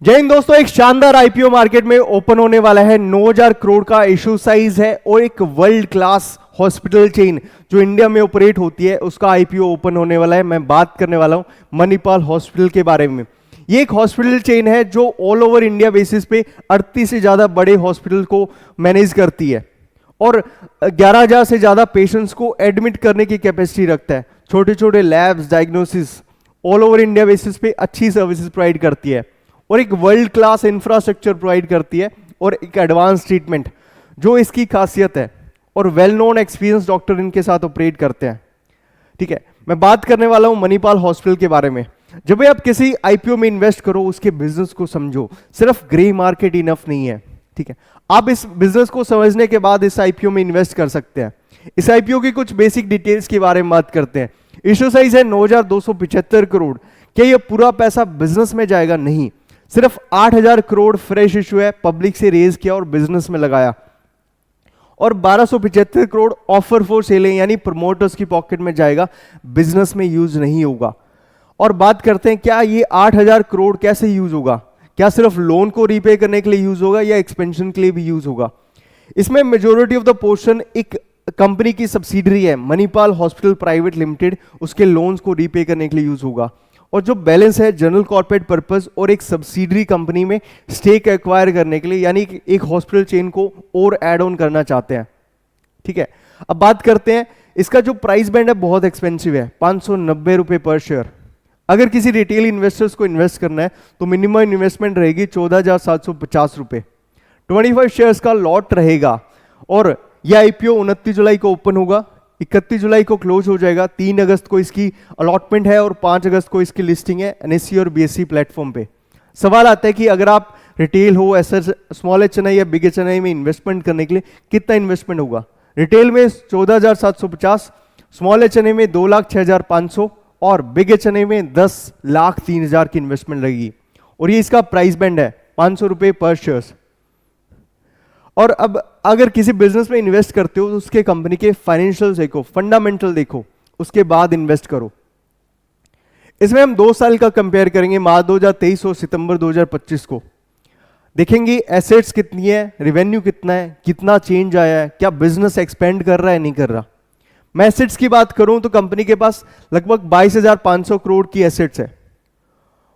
जय हिंद दोस्तों, एक शानदार आईपीओ मार्केट में ओपन होने वाला है। 9000 करोड़ का इशू साइज है और एक वर्ल्ड क्लास हॉस्पिटल चेन जो इंडिया में ऑपरेट होती है उसका आईपीओ ओपन होने वाला है। मैं बात करने वाला हूं मणिपाल हॉस्पिटल के बारे में। ये एक हॉस्पिटल चेन है जो ऑल ओवर इंडिया बेसिस पे 38 से ज्यादा बड़े हॉस्पिटल को मैनेज करती है और 11,000 से ज्यादा पेशेंट्स को एडमिट करने की कैपेसिटी रखता है। छोटे छोटे labs, diagnosis all over India basis पे अच्छी सर्विसेज प्रोवाइड करती है और एक वर्ल्ड क्लास इंफ्रास्ट्रक्चर प्रोवाइड करती है और एक एडवांस ट्रीटमेंट जो इसकी खासियत है और वेल नोन एक्सपीरियंस डॉक्टर इनके साथ ऑपरेट करते हैं। ठीक है, मैं बात करने वाला हूं मणिपाल हॉस्पिटल के बारे में। जब भी आप किसी आईपीओ में इन्वेस्ट करो उसके बिजनेस को समझो, सिर्फ ग्रे मार्केट इनफ नहीं है। ठीक है, आप इस बिजनेस को समझने के बाद इस आईपीओ में इन्वेस्ट कर सकते हैं। इस आईपीओ की कुछ बेसिक डिटेल्स के बारे में बात करते हैं। इशू साइज है 9,275 करोड़। क्या यह पूरा पैसा बिजनेस में जाएगा? नहीं, सिर्फ 8,000 करोड़ फ्रेश इशू है, पब्लिक से रेज किया और बिजनेस में लगाया और 1,275 करोड़ ऑफर फॉर सेल है, यानी प्रमोटर्स की पॉकेट में जाएगा, बिजनेस में यूज नहीं होगा। और बात करते हैं क्या ये 8,000 करोड़ कैसे यूज होगा? क्या सिर्फ लोन को रीपे करने के लिए यूज होगा या एक्सपेंशन के लिए भी यूज होगा? इसमें मेजोरिटी ऑफ द पोर्शन एक कंपनी की सब्सिडरी है मणिपाल हॉस्पिटल प्राइवेट लिमिटेड, उसके लोन्स को रीपे करने के लिए यूज होगा और जो बैलेंस है जनरल कॉर्पोरेट पर्पस और एक सब्सिडरी कंपनी में स्टेक एक्वायर करने के लिए, यानी एक हॉस्पिटल चेन को और ऐड ऑन करना चाहते हैं। ठीक है, अब बात करते हैं इसका जो प्राइस बैंड है बहुत एक्सपेंसिव है, 590 रुपए पर शेयर। अगर किसी रिटेल इन्वेस्टर्स को इन्वेस्ट करना है तो मिनिमम इन्वेस्टमेंट रहेगी 14,750 रुपए। 25 शेयर्स का लॉट रहेगा और यह आईपीओ 29 जुलाई को ओपन होगा, 31 जुलाई को क्लोज हो जाएगा, 3 अगस्त को इसकी अलॉटमेंट है और 5 अगस्त को इसकी लिस्टिंग है एनएससी और बीएससी प्लेटफॉर्म पे। सवाल आता है कि अगर आप रिटेल हो, ऐसा स्मॉल एचएनआई या बिग एचएनआई में इन्वेस्टमेंट करने के लिए कितना इन्वेस्टमेंट होगा? रिटेल में 14,750, स्मॉल एचएनआई में 2,06,500 और बिग एचएनआई में 10,03,000 की इन्वेस्टमेंट रहेगी और ये इसका प्राइस बैंड है 500 रुपए पर शेयर्स। और अब अगर किसी बिजनेस में इन्वेस्ट करते हो तो उसके कंपनी के फाइनेंशियल देखो, फंडामेंटल देखो, उसके बाद इन्वेस्ट करो। इसमें हम 2 साल का कंपेयर करेंगे, मार्च 2023 और सितंबर 2025 को देखेंगे। एसेट्स कितनी है, रेवेन्यू कितना है, कितना चेंज आया है, क्या बिजनेस एक्सपेंड कर रहा है नहीं कर रहा। मैं एसेट्स की बात करूं तो कंपनी के पास लगभग 22,500 करोड़ की एसेट्स है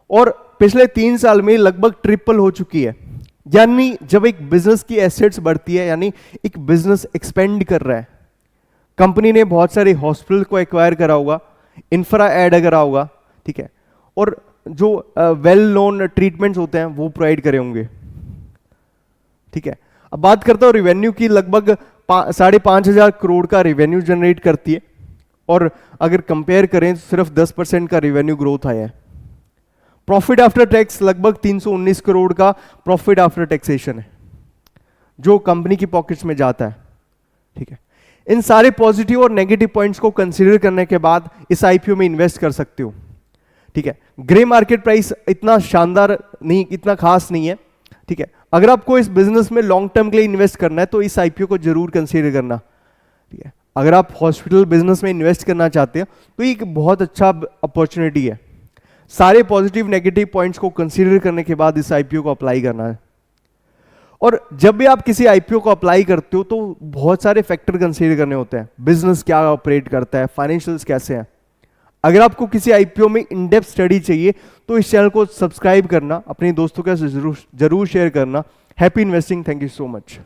और पिछले 3 साल में लगभग ट्रिपल हो चुकी है। यानी जब एक बिजनेस की एसेट्स बढ़ती है यानी एक बिजनेस एक्सपेंड कर रहा है। कंपनी ने बहुत सारे हॉस्पिटल को एक्वायर करा होगा, इंफ्रा ऐड करा होगा, ठीक है, और जो वेल नोन ट्रीटमेंट्स होते हैं वो प्रोवाइड करे होंगे। ठीक है, अब बात करता हूं रेवेन्यू की। लगभग 5,500 करोड़ का रेवेन्यू जनरेट करती है और अगर कंपेयर करें तो सिर्फ 10% का रेवेन्यू ग्रोथ आया है। प्रॉफिट आफ्टर टैक्स लगभग 319 करोड़ का प्रॉफिट आफ्टर टैक्सेशन है जो कंपनी की पॉकेट्स में जाता है। ठीक है, इन सारे पॉजिटिव और नेगेटिव पॉइंट्स को कंसीडर करने के बाद इस आईपीओ में इन्वेस्ट कर सकते हो। ठीक है, ग्रे मार्केट प्राइस इतना शानदार नहीं, इतना खास नहीं है। ठीक है, अगर आपको इस बिजनेस में लॉन्ग टर्म के लिए इन्वेस्ट करना है तो इस आईपीओ को जरूर कंसीडर करना। ठीक है, अगर आप हॉस्पिटल बिजनेस में इन्वेस्ट करना चाहते हैं तो ये एक बहुत अच्छा अपॉर्चुनिटी है। सारे पॉजिटिव नेगेटिव पॉइंट्स को कंसीडर करने के बाद इस आईपीओ को अप्लाई करना है। और जब भी आप किसी आईपीओ को अप्लाई करते हो तो बहुत सारे फैक्टर कंसीडर करने होते हैं। बिजनेस क्या ऑपरेट करता है, फाइनेंशियल्स कैसे हैं। अगर आपको किसी आईपीओ में इन डेप्थ स्टडी चाहिए तो इस चैनल को सब्सक्राइब करना, अपने दोस्तों के साथ जरूर शेयर करना। Happy investing, thank you so much.